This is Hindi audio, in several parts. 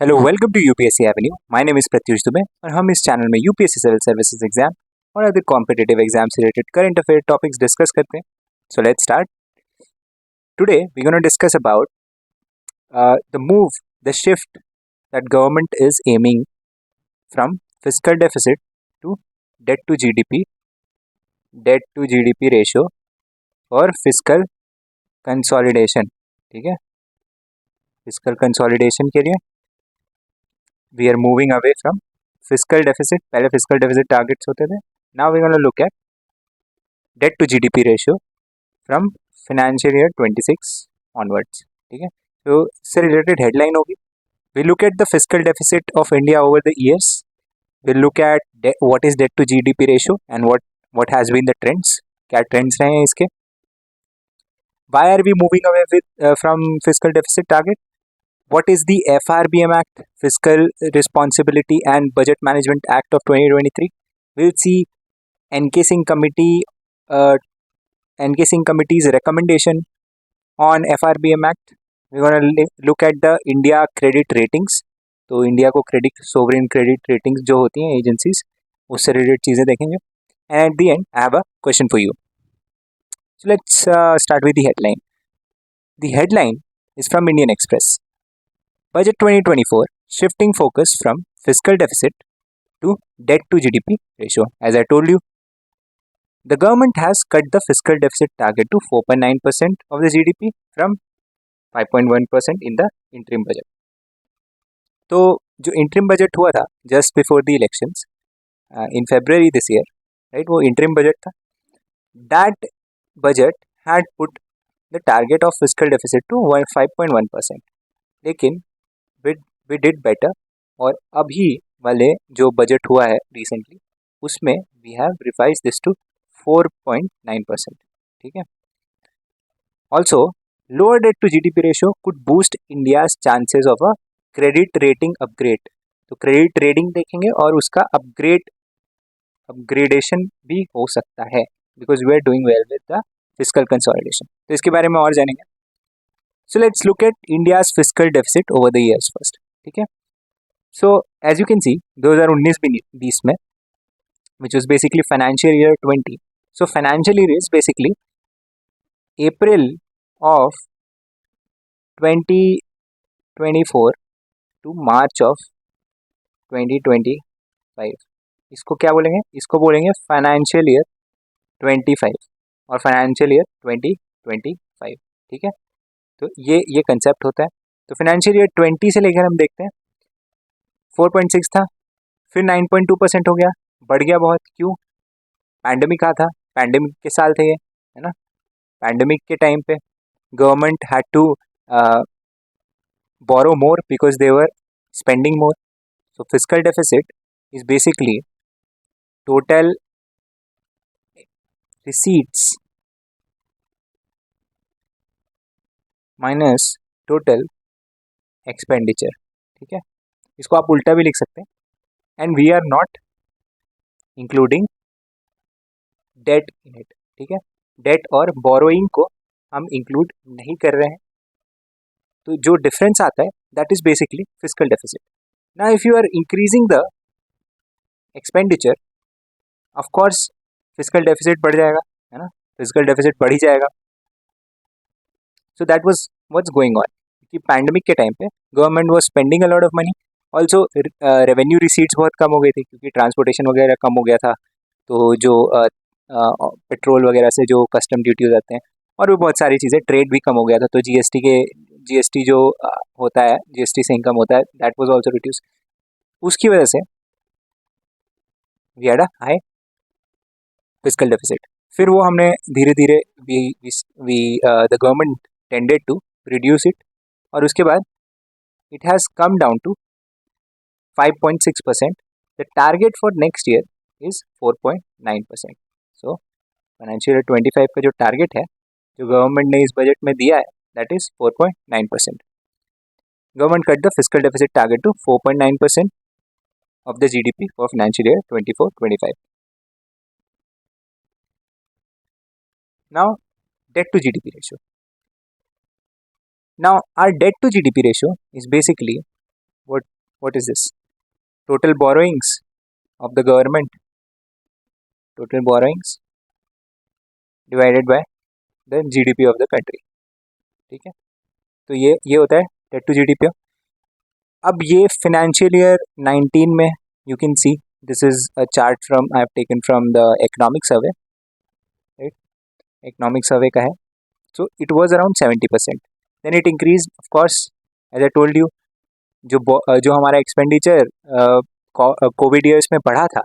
Hello welcome to UPSC avenue. My name is Pratyush Dubey और हम इस चैनल में यूपीएससी सिविल सर्विसेज एग्जाम और अदर कॉम्पिटिटिव एग्जाम से related current affair topics discuss करते हैं। So let's start. Today we gonna discuss about the shift that government is aiming from fiscal deficit to debt to GDP ratio और फिस्कल कंसोलिडेशन। ठीक है, फिस्कल कंसोलिडेशन के लिए we are moving away from fiscal deficit. पहले फिस्कल डेफिसिट टारगेट्स होते थे, now we gonna look at debt to GDP ratio from financial year 26 onwards. ठीक है, तो इससे रिलेटेड हेडलाइन होगी, we look at the fiscal deficit of India over the years, we look at what is debt to GDP ratio and what has been the trends, क्या ट्रेंड्स रहे हैं इसके, why are we moving away with from fiscal deficit target, what is the FRBM Act, Fiscal Responsibility and Budget Management Act of 2023. We'll see NK Singh Committee's recommendation on FRBM Act. We're going to look at the India credit ratings. तो इंडिया को क्रेडिट सोवरेन क्रेडिट रेटिंग्स जो होती हैं एजेंसीज, उससे रिलेटेड चीज़ें देखेंगे। And at the and I have a question for you. So let's start with the headline. The headline is from Indian express. Budget 2024 shifting focus from fiscal deficit to debt to GDP ratio. As I told you, the government has cut the fiscal deficit target to 4.9% of the GDP from 5.1% in the interim budget. तो जो interim budget हुआ था just before the elections in February this year, right, वो interim budget था. That budget had put the target of fiscal deficit to 5.1%. लेकिन we did better और अभी वाले जो बजट हुआ है रिसेंटली उसमें we have revise this to 4.9%. ठीक है, also lower debt to GDP ratio could boost India's chances of a credit rating upgrade. तो क्रेडिट रेटिंग देखेंगे और उसका अपग्रेडेशन भी हो सकता है because we are doing well with the fiscal consolidation. तो इसके बारे में और जानेंगे. So let's look at India's fiscal deficit over the years first. ठीक है, so as you can see 2019-20 में which was basically financial year 20. So financial year is basically April of 2024 to March of 2025. इसको क्या बोलेंगे, इसको बोलेंगे फाइनेंशियल ईयर 25 और फाइनेंशियल ईयर 2025. ठीक है, तो ये कंसेप्ट होता है. तो फाइनेंशियल ईयर 20 से लेकर हम देखते हैं 4.6 था, फिर 9.2% हो गया, बढ़ गया बहुत. क्यों? पैंडेमिक आ था, पैंडेमिक के साल थे ये, है ना. पैंडेमिक के टाइम पे government had to borrow more because they were spending more. So fiscal deficit is basically total receipts minus total expenditure. ठीक है, इसको आप उल्टा भी लिख सकते हैं. And we are not including debt in it. ठीक है, डेट और बोरोइंग को हम इंक्लूड नहीं कर रहे हैं. तो जो डिफरेंस आता है that is basically fiscal deficit. Now if you are increasing the expenditure of course fiscal deficit बढ़ जाएगा, है ना. फिस्कल डेफिसिट बढ़ ही जाएगा. So that was what's going on कि पैंडमिक के टाइम पे government was spending a lot of money. Also revenue receipts बहुत कम हो गई थी क्योंकि ट्रांसपोर्टेशन वगैरह कम हो गया था. तो जो पेट्रोल वगैरह से जो कस्टम ड्यूटी हो जाते हैं और भी बहुत सारी चीज़ें, ट्रेड भी कम हो गया था. तो जीएसटी जो होता है, जीएसटी से इनकम होता है, दैट वाज आल्सो रिड्यूस. उसकी वजह से we had a high fiscal deficit. फिर वो हमने धीरे धीरे the government tended to reduce it और उसके बाद it has come down to 5.6%. The target for next year is 4.9%. So financial year 25 का जो टारगेट है जो गवर्नमेंट ने इस बजट में दिया है that is 4.9%. Government cut the fiscal deficit target to 4.9% of the GDP for financial year 24-25. Now debt to GDP ratio. Now our debt to GDP ratio is basically what What is this? Total borrowings of the government. Total borrowings divided by the GDP of the country. ठीक है, तो ये होता है डेट टू जीडीपी. अब ये फिनेंशियल ईयर 19 में you can see this is a chart from I have taken from the economic survey, right. Economic survey का है. So it was around 70%. Then it increase of course as I told you. जो हमारा एक्सपेंडिचर कोविड ईयर्स में बढ़ा था,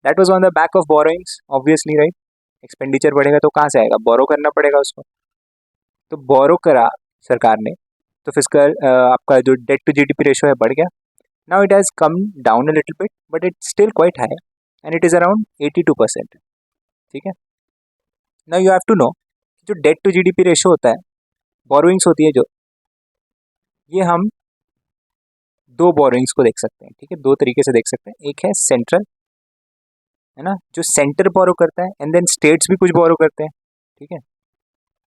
that was on the back of borrowings obviously, right. Expenditure बढ़ेगा तो कहाँ से आएगा? बोरो करना पड़ेगा उसको. तो बोरो करा सरकार ने, तो फिजिकल आपका जो डेट टू जीडीपी रेशो है बढ़ गया. Now it has come down a little bit but it's still quite high and it is around 82%. ठीक है. Now you have to know जो डेट टू जीडीपी रेशो होता है, बोरोइंग्स होती है जो, ये हम दो बोरोइंग्स को देख सकते हैं. ठीक है, दो तरीके से देख सकते हैं. एक है सेंट्रल, है ना, जो सेंटर बोरो करता है, एंड देन स्टेट्स भी कुछ बोरो करते हैं. ठीक है,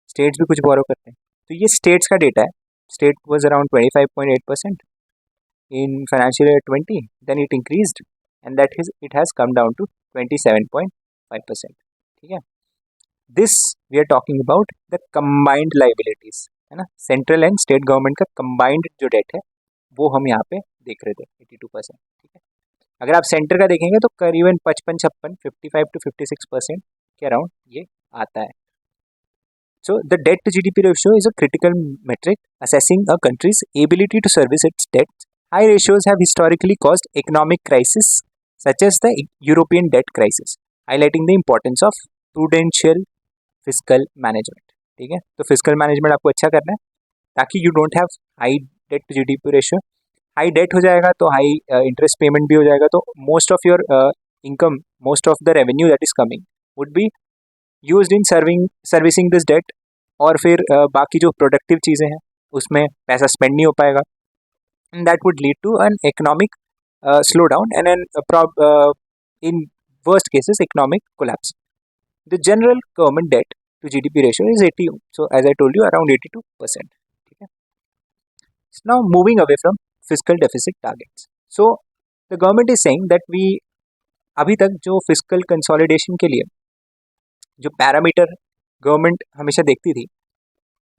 स्टेट्स भी कुछ बोरो करते हैं. तो ये स्टेट्स का डेटा है. State was around 25.8% in financial year 20, then it increased and it has come down to 27.5%. ठीक है. This we are talking about the combined liabilities, है ना. सेंट्रल एंड स्टेट गवर्नमेंट का कंबाइंड जो डेट है वो हम यहाँ पे देख रहे थे 82%. ठीक है. अगर आप सेंटर का देखेंगे तो करीबन 55-56 55 to 56% के अराउंड ये आता है. So the debt to GDP ratio is a critical metric assessing a country's ability to service its debts. High ratios have historically caused economic crises such as the European debt crisis, highlighting the importance of prudential fiscal management. ठीक है, तो फिजिकल मैनेजमेंट आपको अच्छा करना है ताकि you don't have high debt to GDP ratio. High debt हो जाएगा तो हाई इंटरेस्ट पेमेंट भी हो जाएगा, तो most of your income, most of the revenue that is coming would be used in servicing this debt. और फिर बाकी जो प्रोडक्टिव चीज़ें हैं उसमें पैसा स्पेंड नहीं हो पाएगा, and that would lead to an economic slow down and an in worst cases economic collapse. The general government debt to GDP ratio is 80, so as I told you around 82%. ठीक है. Now moving away from physical deficit targets, so the government is saying that we, अभी तक जो फिजिकल कंसोलिडेशन के लिए जो पैरामीटर गवर्नमेंट हमेशा देखती थी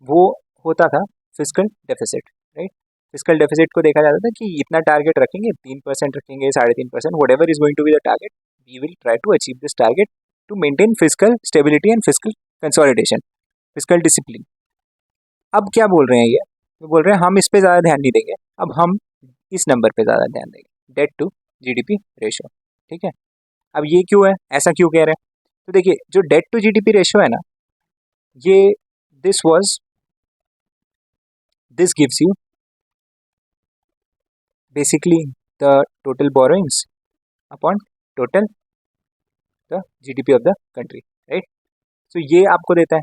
वो होता था physical deficit, right. Physical deficit को देखा जाता था कि इतना टारगेट रखेंगे, 3% रखेंगे, 3.5%, whatever is going to be the target, we will try to achieve this target to maintain physical stability and physical consolidation, physical discipline. अब क्या बोल रहे हैं ये बोल रहे हैं हम इस पे ज़्यादा ध्यान नहीं देंगे, अब हम इस नंबर पे ज़्यादा ध्यान देंगे, डेट टू जीडीपी रेशियो. ठीक है. अब ये क्यों है, ऐसा क्यों कह रहे हैं? तो देखिए, जो डेट टू जीडीपी रेशियो है ना, ये this gives you basically the total borrowings upon total the GDP of the country, right. So ये आपको देता है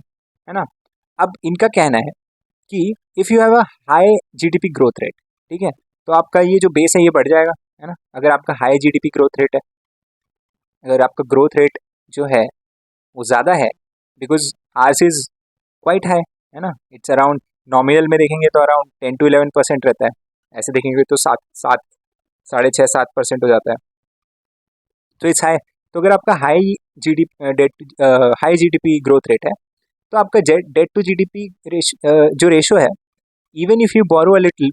ना. अब इनका कहना है कि if you have a high GDP growth rate, ठीक है, तो आपका ये जो बेस है ये बढ़ जाएगा, है ना. अगर आपका हाई जीडीपी ग्रोथ रेट है, अगर आपका ग्रोथ रेट जो है वो ज़्यादा है, because ours is quite high, है ना. इट्स अराउंड, नॉमिनल में देखेंगे तो अराउंड 10 to 11% रहता है, ऐसे देखेंगे तो 6.5-7% हो जाता है. तो इट्स हाई. तो अगर आपका हाई जीडीपी ग्रोथ रेट है तो आपका डेट टू जीडीपी जो रेशो है, even if you borrow a little,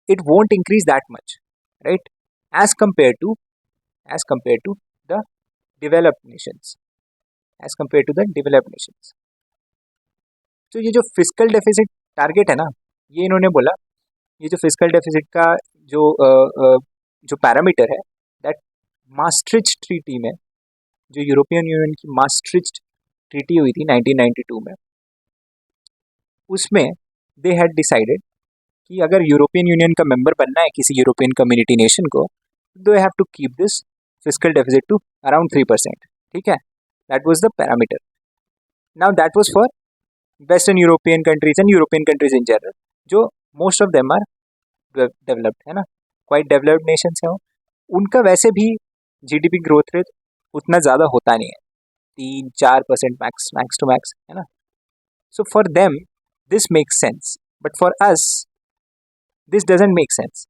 it won't increase that much, right, as compare to the developed nations, तो ये जो फिजिकल डेफिसिट टारगेट है ना, ये इन्होंने बोला, ये जो फिजिकल डेफिसिट का जो पैरामीटर है, दैट मास्ट्रिच्ट ट्रीटी में, जो यूरोपियन यूनियन की मास्ट्रिच्ट ट्रीटी हुई थी 1992 में, उसमें दे हैड डिसाइडेड कि अगर यूरोपियन यूनियन का मेंबर बनना है किसी यूरोपियन कम्युनिटी नेशन को, they have to keep this fiscal deficit to around 3%. ठीक है, that was the parameter. Now that was for western European countries and European countries in general, जो most of them are developed, है ना, क्वाइट डेवलप्ड नेशंस हैं. उनका वैसे भी जीडीपी ग्रोथ रेट उतना ज़्यादा होता नहीं है, 3-4% मैक्स टू मैक्स, है ना. So for them this makes sense, but for us this doesn't make sense.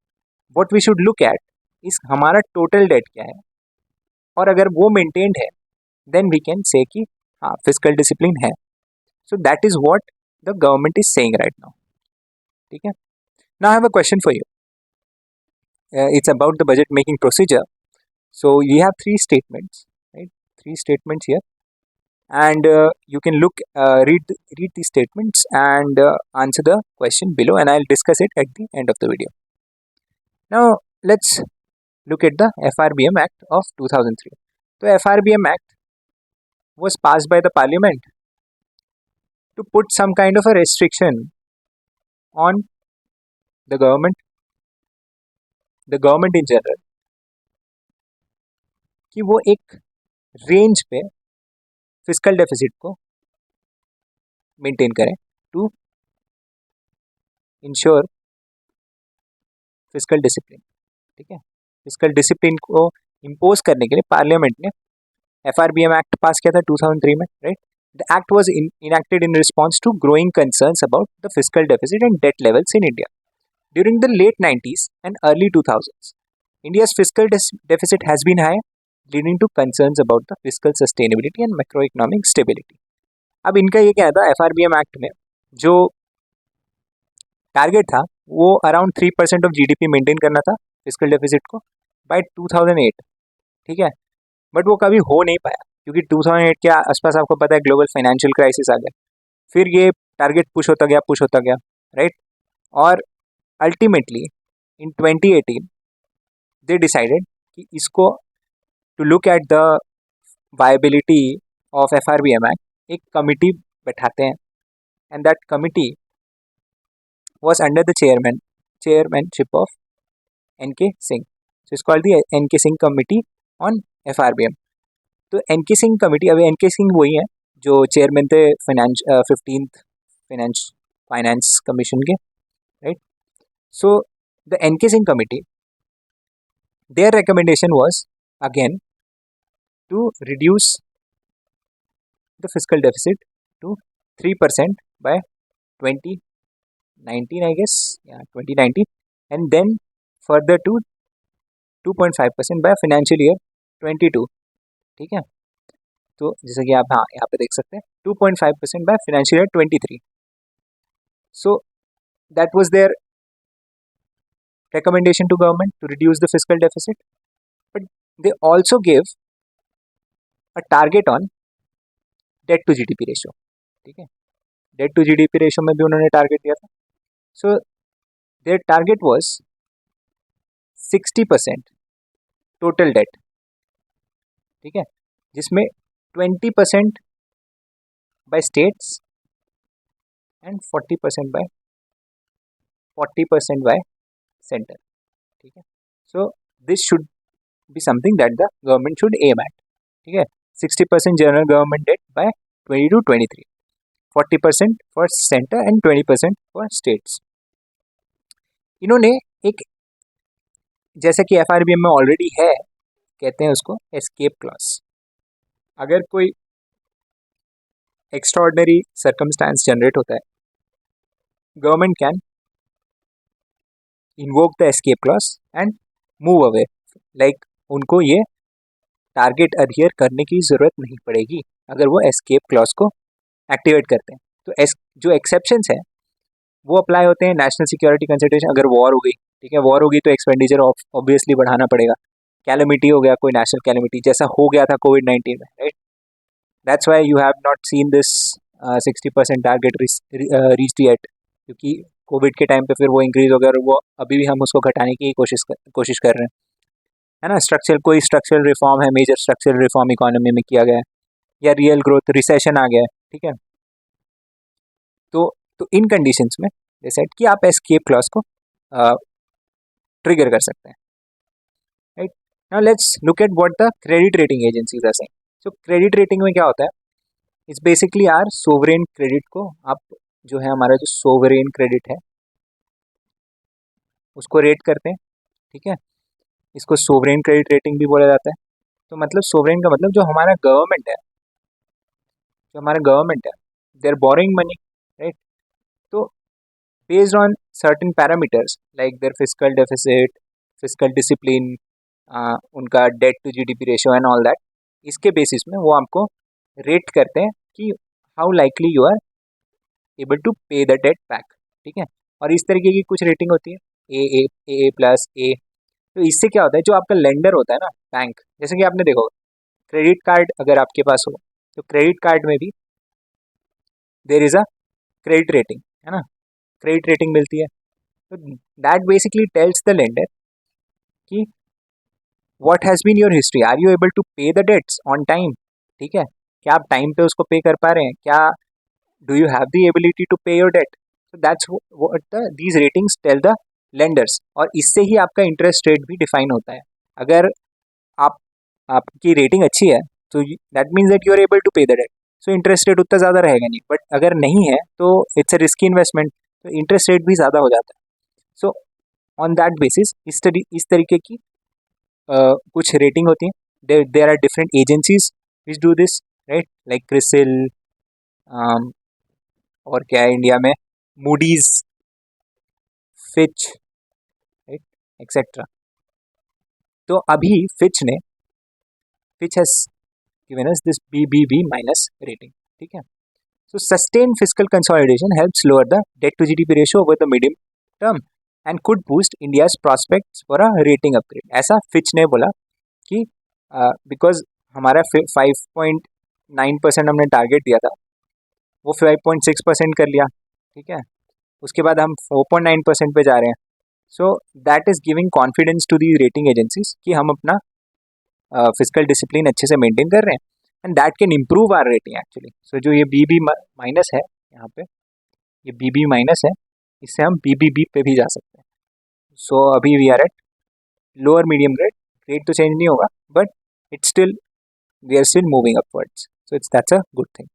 What we should look at is हमारा टोटल डेट क्या है, और अगर वो मेंटेन्ड है देन वी कैन से कि हाँ फिजिकल डिसिप्लिन है. So that is what the government is saying right now. ठीक है. Now I have a question for you. It's about the budget making procedure. So you have three statements, right? Three statements here, and you can read these statements and answer the question below, and I'll discuss it at the end of the video. Now let's look at the FRBM Act of 2003. So FRBM Act was passed by the Parliament to put some kind of a restriction on the government in general, कि वो एक रेंज पे फिजिकल डेफिसिट को मेंटेन करें टू इंश्योर फिजिकल डिसिप्लिन. ठीक है. फिजिकल डिसिप्लिन को इम्पोज करने के लिए पार्लियामेंट ने FRBM एक्ट पास किया था 2003 में, right. The act was enacted in response to growing concerns about the physical deficit and debt levels in India. During the late 90s and early 2000s, India's fiscal deficit has been high, leading to concerns about the fiscal sustainability and macroeconomic stability. अब इनका ये क्या था, FRBM एक्ट में जो टारगेट था वो अराउंड 3% ऑफ GDP मेंटेन करना था फिजिकल डेफिसिट को बाय 2008. ठीक है. बट वो कभी हो नहीं पाया क्योंकि 2008 के आसपास आपको पता है ग्लोबल फाइनेंशियल क्राइसिस आ गया. फिर ये टारगेट पुश होता गया, राइट. और अल्टीमेटली इन 2018 दे डिसाइडेड कि इसको to look at the viability of FRBM act एक कमिटी बैठाते हैं, and that committee was under the chairmanship of N.K. Singh. So it's called the N.K. Singh Committee on FRBM. तो N.K. Singh Committee, अभी N.K. Singh वही हैं जो चेयरमैन थे 15th फाइनेंस कमीशन के, right. So the N.K. Singh Committee, their recommendation was again to reduce the fiscal deficit to 3% by 2019, I guess, 2019, and then further to 2.5% by financial year 22. ठीक है. तो जैसे कि आप यहाँ पे देख सकते हैं 2.5% by financial year 23. So that was their recommendation to government to reduce the fiscal deficit, but they also gave a target on debt to GDP ratio. ठीक है. डेट टू GDP रेशियो में भी उन्होंने टारगेट दिया था. So their target was 60% total debt. ठीक है. जिसमें 20% by states and 40% by center. ठीक है. So this should be something that the government should aim at. ठीक है. 60% general government debt by 22-23, 40% for center and 20% for states. इन्होंने एक, जैसे कि FRBM में ऑलरेडी है, कहते हैं उसको एस्केप क्लॉज. अगर कोई एक्स्ट्राऑर्डिनरी सर्कमस्टांस जनरेट होता है, government can invoke the escape clause and move away. Like उनको ये टारगेट अडहियर करने की ज़रूरत नहीं पड़ेगी अगर वो एस्केप क्लॉज को एक्टिवेट करते हैं. तो जो एक्सेप्शंस है वो अप्लाई होते हैं नेशनल सिक्योरिटी कंसिडरेशन. अगर वॉर हो गई, ठीक है, वॉर होगी तो एक्सपेंडिचर ऑब्वियसली बढ़ाना पड़ेगा. कैलेमिटी हो गया, कोई नेशनल कैलेमिटी जैसा हो गया था कोविड-19 में, right. That's why you have not seen this 60% target reached yet, क्योंकि कोविड के टाइम पे फिर वो इंक्रीज हो गया और वो अभी भी हम उसको घटाने की कोशिश कर रहे हैं, है ना. कोई स्ट्रक्चरल रिफॉर्म है, मेजर स्ट्रक्चरल रिफॉर्म इकोनॉमी में किया गया है, या रियल ग्रोथ, रिसेशन आ गया है, ठीक है. तो इन कंडीशंस में डिसाइड कि आप एस्केप क्लॉज को ट्रिगर कर सकते हैं, right. Now let's look at what the credit rating agencies are saying. So credit rating में क्या होता है, it's basically our sovereign credit को आप जो है हमारा जो सोवरेन क्रेडिट है उसको रेट करते हैं, ठीक है. इसको सोवरेन क्रेडिट रेटिंग भी बोला जाता है. तो मतलब सोवरेन का मतलब जो हमारा गवर्नमेंट है, they are borrowing money, right. तो based on certain parameters like their fiscal deficit, fiscal discipline, उनका debt to GDP ratio and all that, इसके बेसिस में वो हमको रेट करते हैं कि how likely you are able to pay the debt back. ठीक है, और इस तरीके की कुछ रेटिंग होती है, ए प्लस ए। तो इससे क्या होता है, जो आपका लेंडर होता है ना, बैंक, जैसे कि आपने देखो क्रेडिट कार्ड अगर आपके पास हो तो क्रेडिट कार्ड में भी there is a credit rating, है ना, क्रेडिट रेटिंग मिलती है। तो that basically tells the lender कि what has been your history, are you able to pay the debts on time. ठीक है, क्या आप टाइम पे उसको पे कर पा रहे हैं, क्या do you have the ability to pay your debt. So that's what these ratings tell the lenders, और इससे ही आपका इंटरेस्ट रेट भी डिफाइन होता है। अगर आप आपकी रेटिंग अच्छी है तो that means that you are able to pay the debt, so interest rate उतना ज़्यादा रहेगा नहीं। बट अगर नहीं है तो इट्स अ रिस्की इन्वेस्टमेंट, तो इंटरेस्ट रेट भी ज़्यादा हो जाता है। सो ऑन दैट बेसिस इस तरीके की कुछ रेटिंग होती है। There are different agencies which do this, right, like Crisil, और क्या है इंडिया में, मूडीज, फिच, राइट, एक्सेट्रा। तो अभी Fitch has given us this BBB minus rating. ठीक है, so sustained fiscal consolidation helps lower the debt to GDP ratio over the medium term and could boost India's prospects for a rating upgrade. ऐसा फिच ने बोला कि बिकॉज हमारा 5.9% हमने टारगेट दिया था, वो 5.6% कर लिया। ठीक है, उसके बाद हम 4.9% पे जा रहे हैं। So that is giving confidence to the rating agencies कि हम अपना फिजिकल डिसिप्लिन अच्छे से मेंटेन कर रहे हैं, and that can improve our rating actually. So जो ये BB माइनस है यहाँ पे, ये BB माइनस है, इससे हम BBB पे भी जा सकते हैं। सो अभी we are at lower medium grade, grade तो चेंज नहीं होगा, but it's still we are still moving upwards, so it's that's a good thing.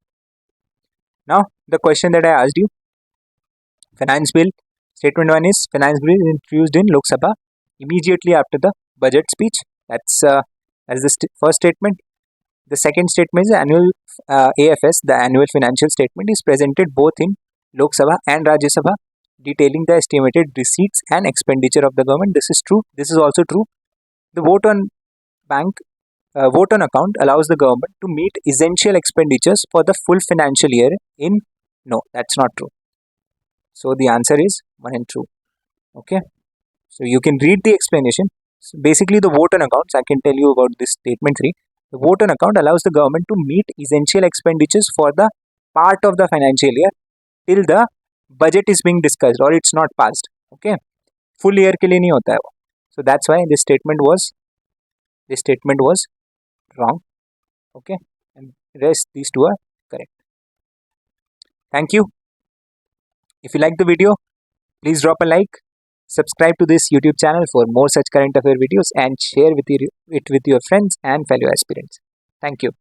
Now the question that I asked you, finance bill, statement 1 is finance bill is introduced in Lok Sabha immediately after the budget speech. That's the first statement. The second statement is annual AFS, the annual financial statement, is presented both in Lok Sabha and Rajya Sabha, detailing the estimated receipts and expenditure of the government. This is true. This is also true. The vote on account allows the government to meet essential expenditures for the full financial year in. No, that's not true. So the answer is 1 and 2. Okay. So you can read the explanation. So basically, the vote on accounts, I can tell you about this statement 3. The vote on account allows the government to meet essential expenditures for the part of the financial year till the budget is being discussed or it's not passed. Okay. Full year के लिए नहीं होता है वो. So that's why this statement was wrong. Okay. And rest these two are correct. Thank you. If you like the video, please drop a like, subscribe to this YouTube channel for more such current affair videos, and share it with your friends and fellow aspirants. Thank you.